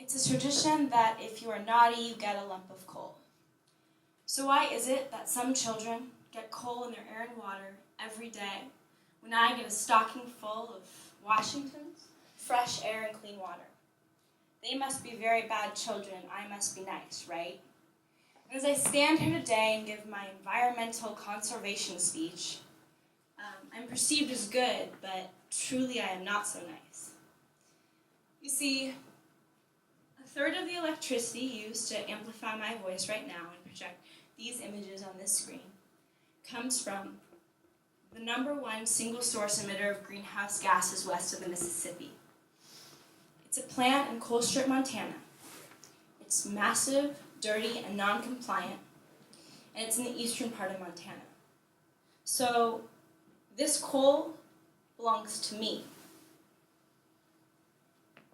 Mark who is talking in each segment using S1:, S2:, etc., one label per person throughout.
S1: It's a tradition that if you are naughty, you get a lump of coal. So why is it that some children get coal in their air and water every day when I get a stocking full of Washington's fresh air and clean water? They must be very bad children. I must be nice, right? As I stand here today and give my environmental conservation speech, I'm perceived as good, but truly I am not so nice. You see, a third of the electricity used to amplify my voice right now and project these images on this screen comes from the #1 single source emitter of greenhouse gases west of the Mississippi. It's a plant in Colstrip, Montana. It's massive, dirty, and non-compliant, and it's in the eastern part of Montana. So this coal belongs to me.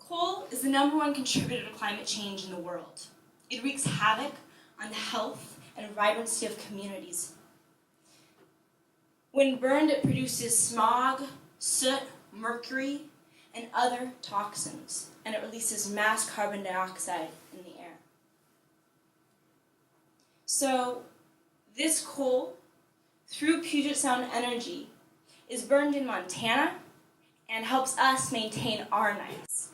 S1: Coal is the #1 contributor to climate change in the world. It wreaks havoc on the health and vibrancy of communities. When burned, it produces smog, soot, mercury, and other toxins, and it releases mass carbon dioxide in the air. So this coal, through Puget Sound Energy, is burned in Montana and helps us maintain our nights.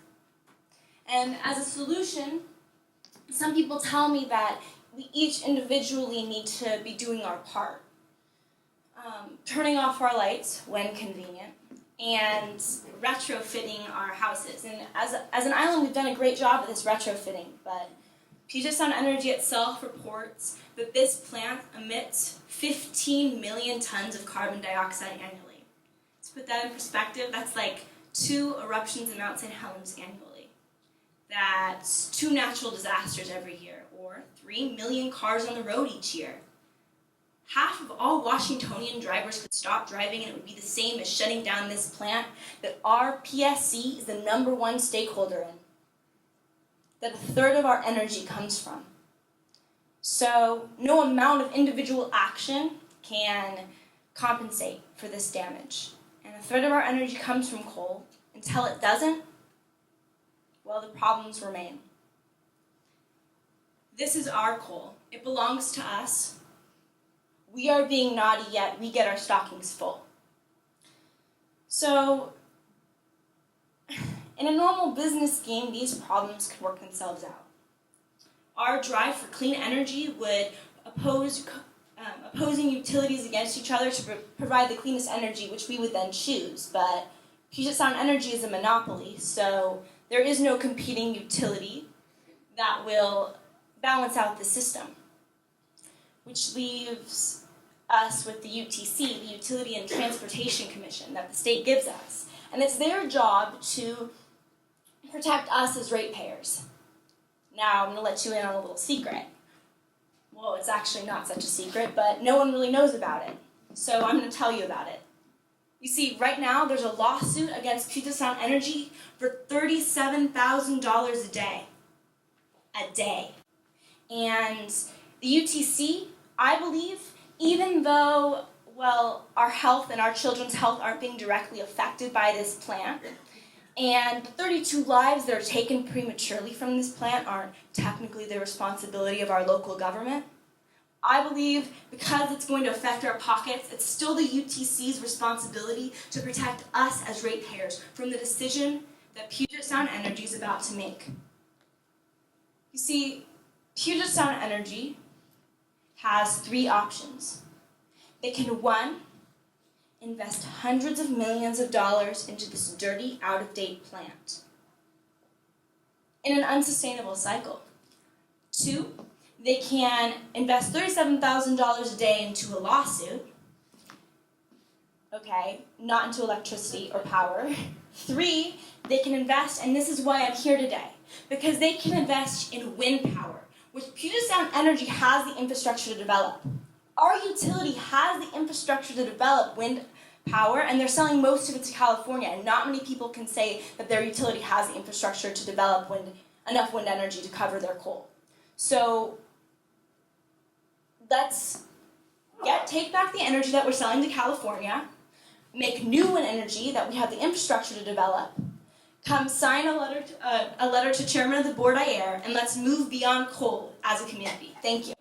S1: And as a solution, some people tell me that we each individually need to be doing our part. Turning off our lights when convenient, and retrofitting our houses. And as an island, we've done a great job of this retrofitting, but Puget Sound Energy itself reports that this plant emits 15 million tons of carbon dioxide annually. To put that in perspective, that's like 2 eruptions in Mount St. Helens annually. That's 2 natural disasters every year, or 3 million cars on the road each year. Half of all Washingtonian drivers could stop driving, and it would be the same as shutting down this plant that our PSC is the #1 stakeholder in, that a third of our energy comes from. So no amount of individual action can compensate for this damage. And a third of our energy comes from coal. Until it doesn't, well, the problems remain. This is our coal. It belongs to us. We are being naughty, yet we get our stockings full. So, in a normal business game, these problems could work themselves out. Our drive for clean energy would opposing utilities against each other to provide the cleanest energy, which we would then choose. But Puget Sound Energy is a monopoly, so there is no competing utility that will balance out the system, which leaves us with the UTC, the Utility and Transportation Commission, that the state gives us. And it's their job to protect us as ratepayers. Now, I'm going to let you in on a little secret. Well, it's actually not such a secret, but no one really knows about it. So I'm going to tell you about it. You see, right now, there's a lawsuit against Puget Sound Energy for $37,000 a day. A day. And the UTC, I believe, even though, well, our health and our children's health aren't being directly affected by this plant, and the 32 lives that are taken prematurely from this plant aren't technically the responsibility of our local government, I believe because it's going to affect our pockets, it's still the UTC's responsibility to protect us as ratepayers from the decision that Puget Sound Energy is about to make. You see, Puget Sound Energy has 3 options. They can, 1, invest hundreds of millions of dollars into this dirty, out-of-date plant in an unsustainable cycle. 2, they can invest $37,000 a day into a lawsuit. Okay, not into electricity or power. 3, they can invest, and this is why I'm here today, because they can invest in wind power, which Puget Sound Energy has the infrastructure to develop. Our utility has the infrastructure to develop wind power, and they're selling most of it to California, and not many people can say that their utility has the infrastructure to develop enough wind energy to cover their coal. So let's take back the energy that we're selling to California, make new wind energy that we have the infrastructure to develop, Come sign a letter to Chairman of the Board, and let's move beyond coal as a community. Thank you.